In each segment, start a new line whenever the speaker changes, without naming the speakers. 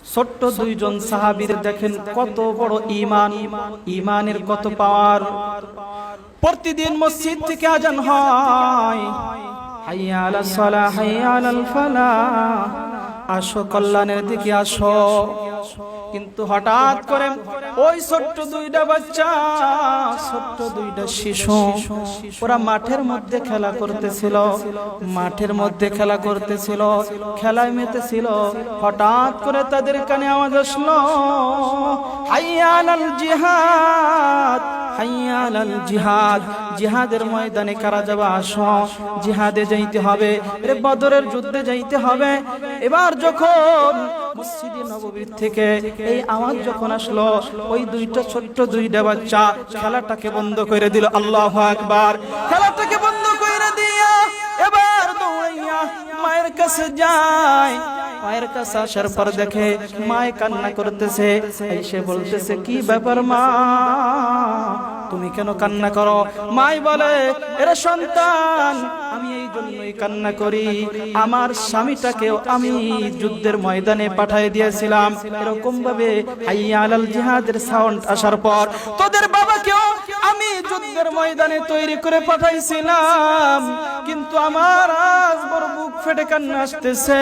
ছোট্ট দুইজন সাহাবীর দেখেন কত বড় ঈমান, ঈমানের কত পাওয়ার। প্রতিদিন মসজিদ থেকে আজান হয়, হাইয়া আলাস সালাহ হাইয়া আলাল ফালাহ, আসো কল্যাণের দিকে আসো। কিন্তু হঠাৎ করে ওই ছোট্ট দুইটা বাচ্চা, ছোট্ট দুইটা শিশু, ওরা মাঠের মধ্যে খেলা করতেছিল, মাঠের মধ্যে খেলা করতেছিল, খেলায় মেতেছিল। হঠাৎ করে তাদের কানে আওয়াজ আসলো, হাইয়া আলাল জিহাদ, হাইয়া আলাল জিহাদ, জিহাদের ময়দানে কারা যাবে, আসো জিহাদে যাইতে হবে, রে বদরের যুদ্ধে যাইতে হবে। এবার যখন মসজিদে নববীর থেকে এই আওয়াজ যখন আসলো, ওই দুইটা ছোট্ট দুইটা বাচ্চা খেলাটাকে বন্ধ করে দিল। আল্লাহু আকবার। খেলাটাকে বন্ধ করে দিয়া এবার দৌড়াইয়া মায়ের কাছে যায়। মায়ের কাছে আসার পর দেখে মায়ে কান্না করতেছে। এসে বলতেছে, কি ব্যাপার মা, তুমি কেন কান্না করো? মাই বলে, এরা সন্তান, আমি এই জন্যই কান্না করি, আমার স্বামীটাকেও আমি যুদ্ধের ময়দানে পাঠিয়ে দিয়েছিলাম। এরকম ভাবে হাইয়া আলাল জিহাদের সাউন্ড আসার পর তোদের বাবাকেও আমি যুদ্ধের ময়দানে তৈরি করে পাঠাইছিলাম, কিন্তু আমার আজ বড় বুক ফেটে কান্না আসতেছে।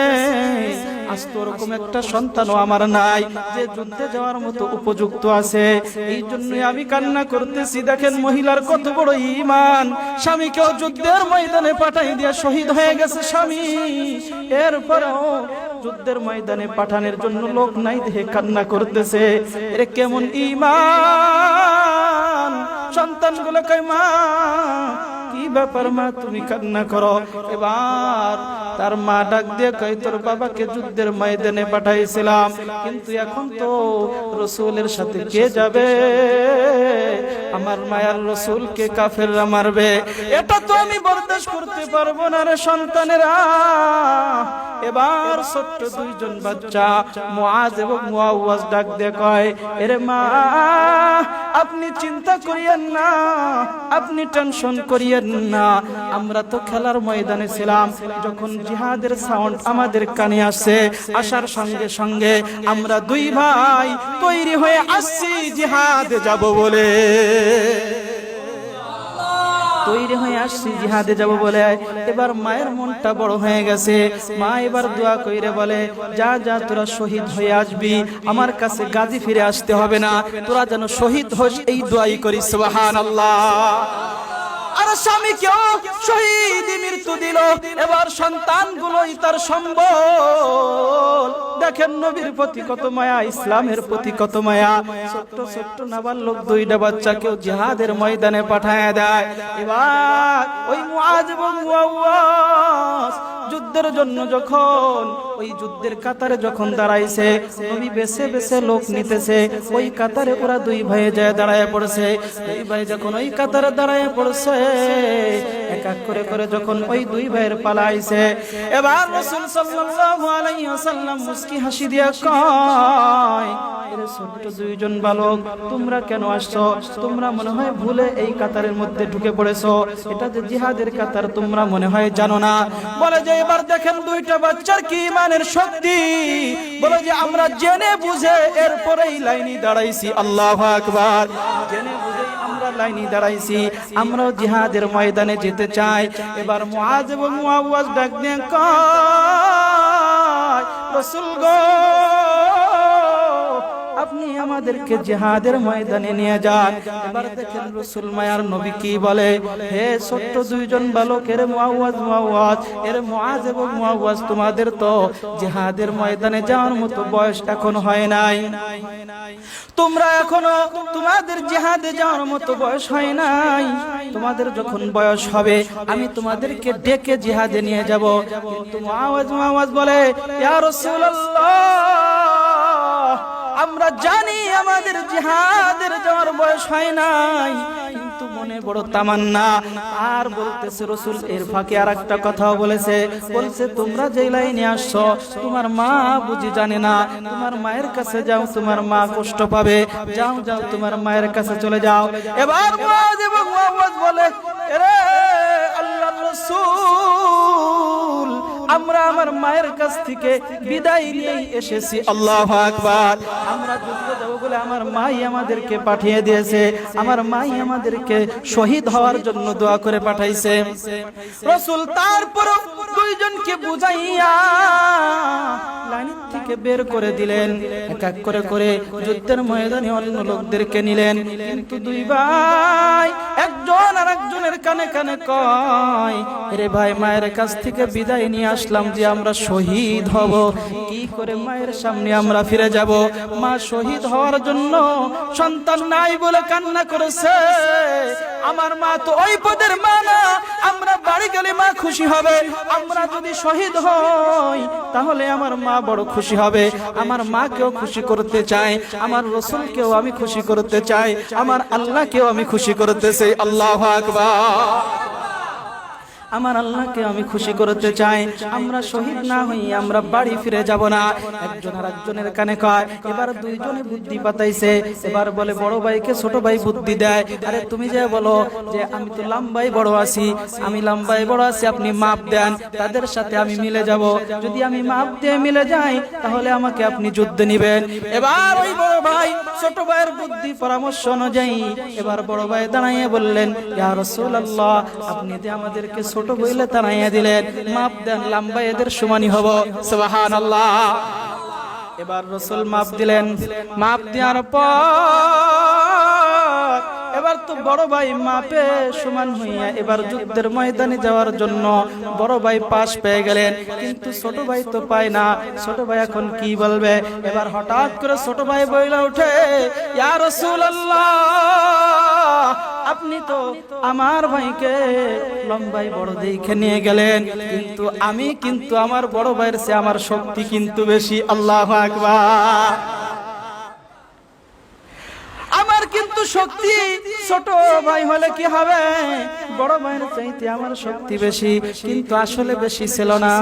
আজ তো ওরকম একটা সন্তানও আমার নাই যে যুদ্ধে যাওয়ার মতো উপযুক্ত আছে, এই জন্যই আমি কান্না করতেছি। দেখেন মহিলার কত বড় ঈমান, স্বামীকেও যুদ্ধের ময়দানে পাঠাই দিয়ে শহীদ হয়ে গেছে স্বামী, এরপরেও যুদ্ধের ময়দানে পাঠানোর জন্য লোক নাই দেখে কান্না করতেছে। এর কেমন ঈমান! সন্তানগুলো কয়, মা কি ব্যাপার মা, তুমি কান্না করো? এবার তার মা ডাক দিয়ে কয়, তোর বাবাকে যুদ্ধের ময়দানে পাঠাইছিলাম, কিন্তু এখন তো রাসূলের সাথে কে যাবে? আমার মায়ার রাসূলকে কাফেররা মারবে, এটা তো আমি বরদাস্ত করতে পারবো না রে সন্তানেরা। এবার ছোট্ট দুইজন বাচ্চা মুআজ এবং মুআওয়াজ ডাক দিয়ে কয়, এরে মা, আপনি চিন্তা করিয়েন না, আপনি টেনশন করিয়েন না, আমরা তো খেলার ময়দানে ছিলাম, যখন জিহাদের সাউন্ড আমাদের কানে আসে, আসার সঙ্গে সঙ্গে আমরা দুই ভাই তৈরি হয়ে আসছি জিহাদে যাব বলে, তৈরি হয়ে আসছি জিহাদে যাব বলে। এবার মায়ের মনটা বড় হয়ে গেছে। মা এবার দোয়া কইরে বলে, যা যা তোরা শহীদ হয়ে আসবি, আমার কাছে গাজী ফিরে আসতে হবে না, তোরা যেন শহীদ হোস এই দোয়াই করি। সুবহানাল্লাহ। আর স্বামীকেও শহীদ মৃত্যু দিল। এবার সন্তানগুলোই তার সম্বল। দেখেন নবীর প্রতি কত মায়া, ইসলামের প্রতি কত মায়া। ছোট্ট ছোট্ট নাবালক দুইটা বাচ্চাকেও জিহাদের ময়দানে পাঠায় দেয়। এবার ওই মুআজ এবং মুআওয়াজ যুদ্ধের জন্য যখন ওই যুদ্ধের কাতারে যখন দাঁড়াইছে, নবী বেছে বেছে লোক নিতেছে, ওই কাতারে ওরা দুই ভাই যায় দাঁড়ায় পড়ছে। দুই ভাই যখন ওই কাতারে দাঁড়ায় পড়ছে, এক এক করে করে যখন ওই দুই ভাইয়ের পালা আইছে, এবার রাসূল সাল্লাল্লাহু আলাইহি ওয়াসাল্লাম মুস্কি হাসি দিয়া কয়, এরে ছোট্ট দুইজন বালক, তোমরা কেন আসছো? তোমরা মনে হয় ভুলে এই কাতারের মধ্যে ঢুকে পড়েছো, এটা যে জিহাদের কাতার তোমরা মনে হয় জানো না। বলে যে এবার দেখেন দুইটা বাচ্চার কি ইমানের শক্তি। বলে যে আমরা জেনে বুঝে এরপরেই লাইনে দাঁড়াইছি। আল্লাহু আকবার। জেনে বুঝে আমরা লাইনে দাঁড়াইছি, আমরাও জিহাদের ময়দানে যেতে চাই। এবার মুআজ এবং মুআওয়াজ ডাক দিয়ে কয়, রাসূল গো, আপনি আমাদেরকে জিহাদের ময়দানে নিয়ে যান। এবার দেখেন রাসূল মায়ার নবী কি বলে, হে ছোট্ট দুইজন বালকের মুআওয়াজ, মুআওয়াজ এর মুআজ এবং মুআওয়াজ, তোমাদের তো জিহাদের ময়দানে যাওয়ার মতো বয়স এখন হয় নাই, তোমরা এখনো তোমাদের জিহাদে যাওয়ার মতো বয়স হয় নাই। তোমাদের যখন বয়স হবে আমি তোমাদেরকে ডেকে জিহাদে নিয়ে যাব। কিন্তু মুআওয়াজ বলে, ইয়া রাসূলুল্লাহ, আমরা জানি আমাদের জিহাদের যাওয়ার বয়স হয় নাই, কিন্তু মনে বড় তামান্না। আর বলতেছে রাসূল, এর ফাঁকে আরেকটা কথাও বলেছে, বলছে তোমরা যে লাইনে আসছো তোমার মা বুঝি জানে না, তোমার মায়ের কাছে যাও, তোমার মা কষ্ট পাবে, যাও যাও তোমার মায়ের কাছে চলে যাও। এবার মুআজ এবং মুআওয়াজ বলে, আরে আল্লাহর রাসূল, আমরা আমার মায়ের কাছ থেকে বিদায় নিয়ে এসেছি। আল্লাহু আকবার। আমরা যুদ্ধ যাব বলে আমার মাই আমাদেরকে পাঠিয়ে দিয়েছে, আমার মাই আমাদেরকে শহীদ হওয়ার জন্য দোয়া করে পাঠাইছে। রাসূল তারপরও দুইজনকে বুঝাইয়া লাইন থেকে বের করে দিলেন, এক এক করে করে যুদ্ধের ময়দানে অন্য লোকদেরকে নিলেন। কিন্তু দুই ভাই একজন আরেকজনের কানে কানে কয়, রে ভাই মায়ের কাছ থেকে বিদায় নিয়ে আসলাম যে আমরা শহীদ হব, কি করে মায়ের সামনে আমরা ফিরে যাব? মা শহীদ হওয়ার জন্য সন্তান নাই বলে কান্না করেছে। আমার মা তো ওই পদের মা না, আমরা বাড়ি গেলে মা খুশি হবে। আমরা যদি শহীদ হই তাহলে আমার মা বড় খুশি হবে। আমার মাকেও খুশি করতে চাই, আমার রাসূলকেও আমি খুশি করতে চাই, আমার আল্লাহকেও আমি খুশি করতে চাই। আল্লাহু আকবার। আমার আল্লাহকে আমি খুশি করতে চাই। আমরা শহীদ না হই আমরা বাড়ি ফিরে যাব না। একজন আরেকজনের কানে কয়। এবার দুইজনে বুদ্ধি পাতাইছে। এবার বলে বড় ভাইকে ছোট ভাই বুদ্ধি দেয়, আরে তুমি যে বলো যে আমি তো লম্বাই বড় আছি, আমি লম্বাই বড় আছি, আপনি মাপ দেন, তাদের সাথে আমি মিলে যাব। যদি আমি মাপ দিয়ে মিলে যাই তাহলে আমাকে আপনি যুদ্ধে নিবেন। এবার ওই বড় ভাই ছোট ভাইয়ের বুদ্ধি পরামর্শ অনুযায়ী এবার বড় ভাই দাঁড়িয়ে বললেন, ইয়া রাসূলুল্লাহ, আপনি যে আমাদেরকে ছোট বইলে তাড়াইয়া দিলেন, মাপ দেন, লম্বা এদের সমানই হব। সুবহানাল্লাহ। এবার রাসূল মাপ দিলেন। মাপ দেওয়ার পর এবার তো বড় ভাই মাপে সমান হইয়া এবার যুদ্ধের ময়দানে যাওয়ার জন্য বড় ভাই পাশ পেয়ে গেলেন, কিন্তু ছোট ভাই তো পায় না। ছোট ভাই এখন কি বলবে? এবার হঠাৎ করে ছোট ভাই বইলা উঠে, ইয়া রাসূলুল্লাহ, আপনি তো আমার ভাইকে লম্বাই বড় দেখে নিয়ে গেলেন, কিন্তু আমার বড় ভাইয়ের চেয়ে আমার শক্তি কিন্তু বেশি। আল্লাহু আকবার। আমার কিন্তু শক্তি ছোট ভাই হলে কি হবে, বড় ভাইয়ের চাইতে আমার শক্তি বেশি। কিন্তু আসলে বেশি ছিল না,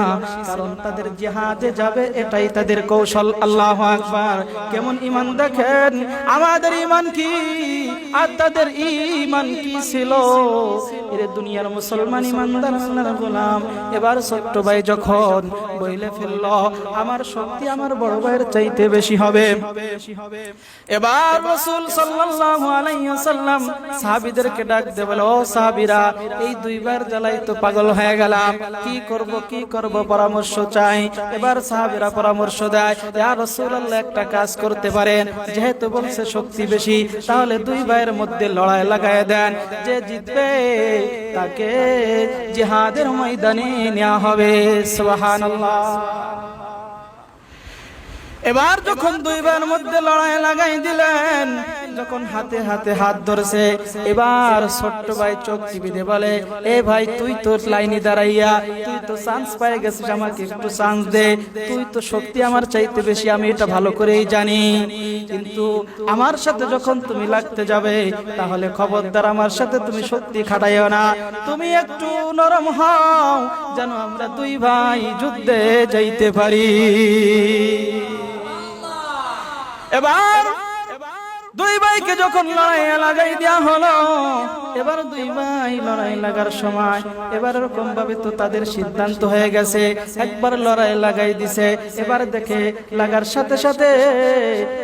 কারণ তাদের জিহাদে যাবে এটাই তাদের কৌশল। আল্লাহু আকবার। কেমন ঈমান দেখেন, আমাদের ঈমান কি আর তাদের ঈমান কি ছিল। এর দুনিয়ার মুসলমান ঈমানদার আল্লাহর গোলাম। এবার ছোট ভাই যখন বইলে ফেলল আমার শক্তি আমার বড় ভাইয়ের চাইতে বেশি হবে, এবার রাসূল সাল্লাল্লাহু আলাইহি ওয়াসাল্লাম সাহাবীদেরকে ডাক দিয়ে বলে, ও সাহাবীরা, এই দুইবার জ্বালাই তো পাগল হয়ে গেলাম, কি করব পরামর্শ চাই। এবার সাহাবীরা পরামর্শ দেয়, ইয়া রাসূলুল্লাহ, একটা কাজ করতে পারেন, যেহেতু বলছে শক্তি বেশি, তাহলে দুই ভাইয়ের মধ্যে লড়াই লাগায় দেন, যে জিতবে তাকে জিহাদের ময়দানে নেওয়া হবে। সুবহানাল্লাহ। এবার যখন দুই ভাইয়ের মধ্যে লড়াই লাগাই দিলেন, যখন হাতে হাতে হাত ধরছে, এবার ছোট্ট ভাই চোখ চিবিয়ে বলে, এ ভাই, তুই তো লাইনে দাঁড়াইয়া তুই তো চান্স পেয়ে গেছিস, আমাকে একটু চান্স দে, তুই তো শক্তি আমার চাইতে বেশি, আমি এটা ভালো করেই জানি, কিন্তু আমার সাথে যখন তুমি লাগতে যাবে তাহলে খবরদার আমার সাথে তুমি শক্তি খাটাইও না, তুমি একটু নরম হও, যেন আমরা দুই ভাই যুদ্ধে যাইতে পারি। এবার দুই ভাইকে যখন লড়াই লাগাই দেওয়া হলো, এবার দুই ভাই লড়াই লাগার সময় এবার এরকম ভাবে তো তাদের সিদ্ধান্ত হয়ে গেছে, একবার লড়াই লাগাই দিছে। এবার দেখে লাগার সাথে সাথে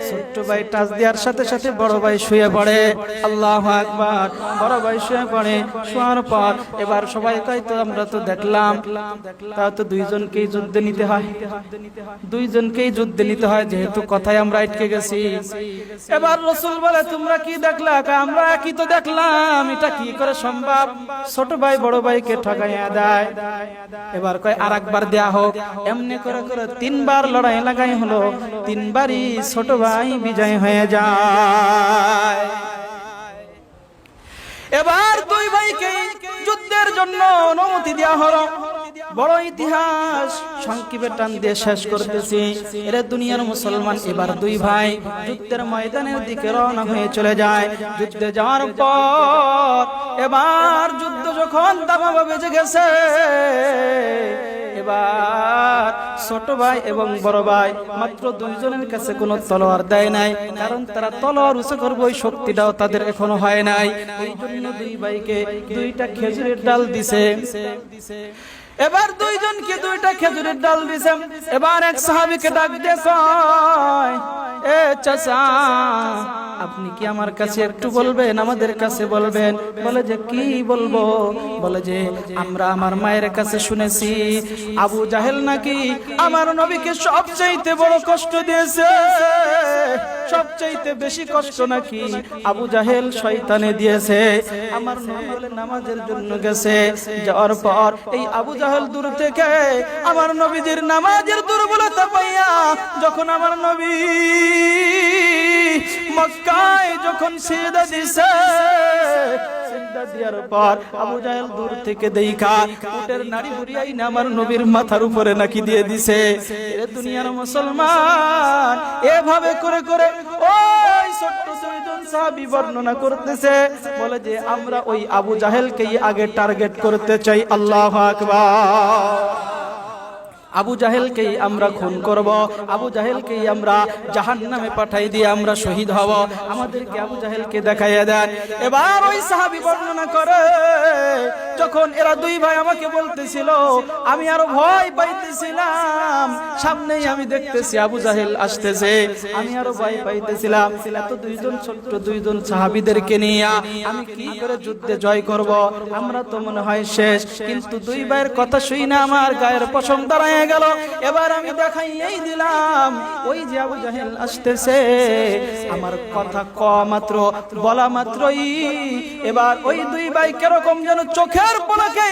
ছোট্ট ভাই টাচ দেওয়ার সাথে সাথে বড় ভাই শুয়ে পড়ে। আল্লাহু আকবার। বড় ভাই শুয়ে পড়ে, শোয়ার পর এবার সবাই কয়, তো আমরা তো দেখলাম, তা তো দুইজনকেই যুদ্ধে নিতে হয়, দুইজনকেই যুদ্ধে নিতে হয়, যেহেতু কথায় আমরা আটকে গেছি। এবার রাসূল বলে, তোমরা কি দেখলা? আমরা একই তো দেখলাম, এটা কি করে সম্ভব? ছোট ভাই বড় ভাইকে ঠকাইয়া দেয়। এবার কয় আরেকবার দেয়া হোক। এমনি করে করে তিনবার লড়াই লাগাই হলো, তিনবারই ছোট ভাই বিজয় হয়ে যায়। এবার দুই ভাইকে যুদ্ধের জন্য অনুমতি দেওয়া হলো। বড় ইতিহাস সংক্ষেপে টান দিয়ে শেষ করতেছি। এরা দুনিয়ার মুসলমান। এবার দুই ভাই যুদ্ধের ময়দানের দিকে রওনা হয়ে চলে যায়। যুদ্ধে যাওয়ার পর এবার যুদ্ধ যখন দামামা বেজে গেছে, এবার ছোট ভাই এবং বড় ভাই মাত্র দুইজনের কাছে কোনো তলোয়ার দেয় নাই, কারণ তারা তলোয়ার উঁচু করবে ওই শক্তিটাও তাদের এখনো হয় নাই। এই জন্য দুই ভাইকে দুইটা খেজুরের ডাল দিছে। এবার দুইজনকে দুইটা খেজুরের ডাল দিছে। এবার এক সাহাবীকে ডাক দিয়ে কয়, এ চাচা, আপনি কি আমার কাছে একটু বলবেন, আমাদের কাছে বলবেন? বলে যে কি বলবো? বলে যে আমরা আমার মায়ের কাছে শুনেছি আবু জাহেল নাকি আমার নবীকে সবচাইতে বড় কষ্ট দিয়েছে, সবচাইতে বেশি কষ্ট নাকি আবু জাহেল শয়তানে দিয়েছে। আমার নবী বলে নামাজের জন্য গেছে, যাওয়ার পর এই আবু জাহেল দূর থেকে আমার নবীজির নামাজের দুর্বলতা পাইয়া যখন আমার নবী মক্কায় যখন সিজদা দিছে, সিজদা দেওয়ার পর আবু জাহেল দূর থেকে দেখা উটের নাড়ি ঘুরিয়াই না আমার নবীর মাথার উপরে নাকি দিয়ে দিছে। এ দুনিয়ার মুসলমান, এভাবে করে করে ওই ছোট্ট দুইজন সাহাবী বর্ণনা করতেছে, বলে যে আমরা ওই আবু জাহেলকেই আগে টার্গেট করতে চাই। আল্লাহু আকবার। আবু জাহেলকেই আমরা খুন করব, আবু জাহেলকেই আমরা জাহান্নামে পাঠাই দিয়ে আমরা শহীদ হব, আমাদেরকে আবু জাহেলকে দেখাইয়া দেন। এবার ওই সাহাবী বর্ণনা করে, যখন এরা দুই ভাই আমাকে বলতেছিল আমি আরো ভয় পাইতেছিলাম, সামনেই আমি দেখতেছি আবু জাহেল আসতেছে, আমি আরো ভয় পাইতেছিলাম। এত দুইজন ছোট্ট দুইজন সাহাবীদেরকে নিয়ে আমি কি করে যুদ্ধে জয় করব, আমরা তো মনে হয় শেষ। কিন্তু দুই ভাইয়ের কথা শুই না আমার গায়ের পশম দাঁড়ায় গেল। এবার আমি দেখাইয়েই দিলাম ওই যে আবু জাহেল আসতেছে, আমার কথা মাত্র বলা মাত্রই এবার ওই দুই ভাই কিরকম যেন চোখের পলকে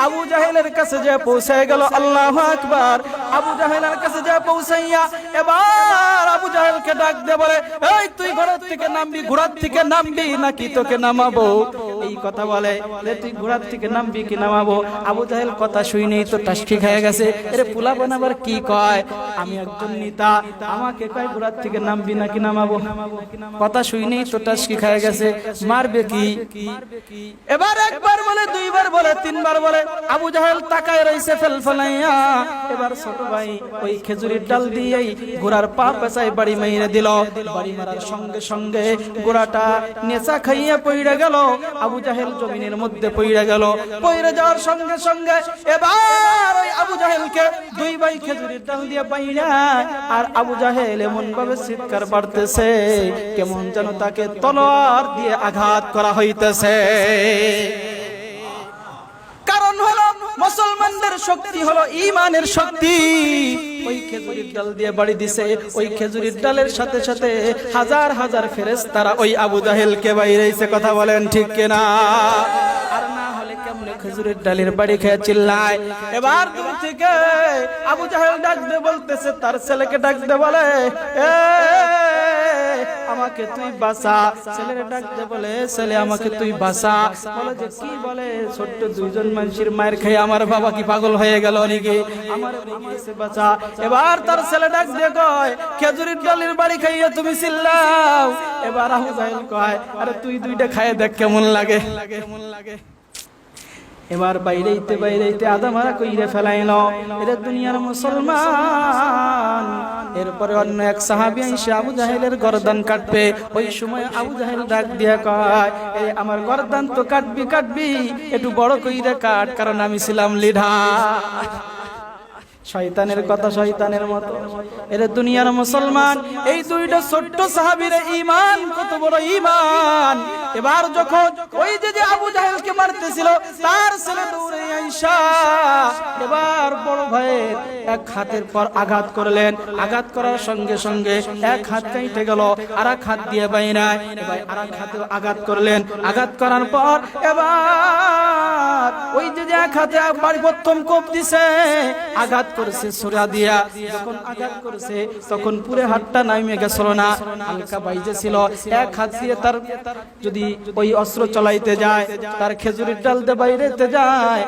আবু জাহেলের কাছে যে পৌঁছে গেল। আল্লাহু আকবার। আবু জাহেলের কাছে যে পৌঁছাইয়া এবার আবু জাহেলকে ডাক দিয়ে বলে, এই তুই ঘোড়ার থেকে নামবি, ঘোড়ার থেকে নামবি নাকি তোকে নামাবো? এই কথা বলে, তুই ঘোড়ার থেকে নামবি কি নামাবো? আবু জাহেল কথা শুনেই তো টাসকি খেয়ে গেছে। এরে পোলা বানাবার কি কয়, আমি একজন নেতা, আমাকে কয় ঘোড়ার থেকে নামবি নাকি নামাবো? কথা শুনেই তো টাসকি খেয়ে গেছে, মারবে কি? এবার একবার বলে, দুইবার বলে, তিনবার বলে, আবু জাহেল তাকায় রইছে ফেলফেলাইয়া। এবার ছোট ভাই ওই খেজুরের ডাল দিয়েই ঘোড়ার পা পেঁচায় বাড়ি মাইরে দিল। বাড়ি মারার সঙ্গে সঙ্গে ঘোড়াটা নেশা খাইয়া পইড়ে গেল, আবু জাহেল জমিনের মধ্যে পইড়ে গেল। পইড়ে যাওয়ার সঙ্গে সঙ্গে এবার ওই আবু জাহেলকে দুই ভাই খেজুরের ডাল দিয়ে বাইরা, আর আবু জাহেল এমন ভাবে চিৎকার পাড়তেছে কেমন যেন তাকে তলোয়ার দিয়ে আঘাত করা হইতেছে। কারণ হলো মুসলমানদের শক্তি হলো ঈমানের শক্তি। ওই খেজুরের ডাল দিয়ে বাড়ি দিছে, ওই খেজুরের ডালের সাথে সাথে হাজার হাজার ফেরেশতারা ওই আবু জাহেলকে বাইরেছে। কথা বলেন ঠিক কিনা? আর না হলে কেমনে খেজুরের ডালের বাড়ি খেয়ে চিল্লায়? এবার দূর থেকে আবু জাহেল ডাক দিয়ে বলতেছে, তার ছেলেকে ডাক দিয়ে বলে, এ আমাকে তুই বাঁচা। ছেলের ডাক দিয়ে বলে, ছেলে আমাকে তুই বাঁচা। বলে যে কি বলে, ছোট্ট দুইজন মানুষের মায়ের খেয়ে আমার বাবা কি পাগল হয়ে গেল নাকি? আমার বাঁচা। এবার তার ছেলে ডাক দিয়ে কয়, খেজুরের ডালের বাড়ি খাইয়ে তুমি চিল্লাও। এবার আবু জাহেল কয়, আরে তুই দুইটা খাইয়ে দেখ কেমন লাগে। এবার বাইরেইতে বাইরেইতে আদা মারা কইরে ফেলাইল। এটা দুনিয়ার মুসলমান। এরপরে অন্য এক সাহাবী এসে আবু জাহেলের গর্দান কাটবে। ওই সময় আবু জাহেল ডাক দিয়া কয়, এই আমার গর্দান তো কাটবি কাটবি, একটু বড় কইরে কাট, কারণ আমি ছিলাম লিডার। শয়তানের কথা শয়তানের মতো। এর দুনিয়ার মুসলমান, এই দুইটা ছোট্ট সাহাবীর ঈমান কত বড় ঈমান। এবার যখন ওই যে আবু জাহেলকে মারতেছিল, তার ছেলে দৌড়ে আইসা এবার বড় ভাইয়ের এক হাতের পর আঘাত করলেন। আঘাত করার সঙ্গে সঙ্গে এক হাত কেটে গেল, আর এক হাত দিয়ে বাইনায় ভাই আর এক হাতে আঘাত করলেন। আঘাত করার পর এবার ওই যে এক হাতে বাড়ি প্রথম কোপ দিছে, আঘাত করেছে সোরা দিয়া। যখন আঘাত করেছে তখন পুরো হাতটা নামে গেছিল না, হালকা বাইজে ছিল। এক হাত দিয়ে তার যদি ওই অস্ত্র চালাইতে যায়, তার খেজুরের ডাল দিয়ে বাইরেতে যায়,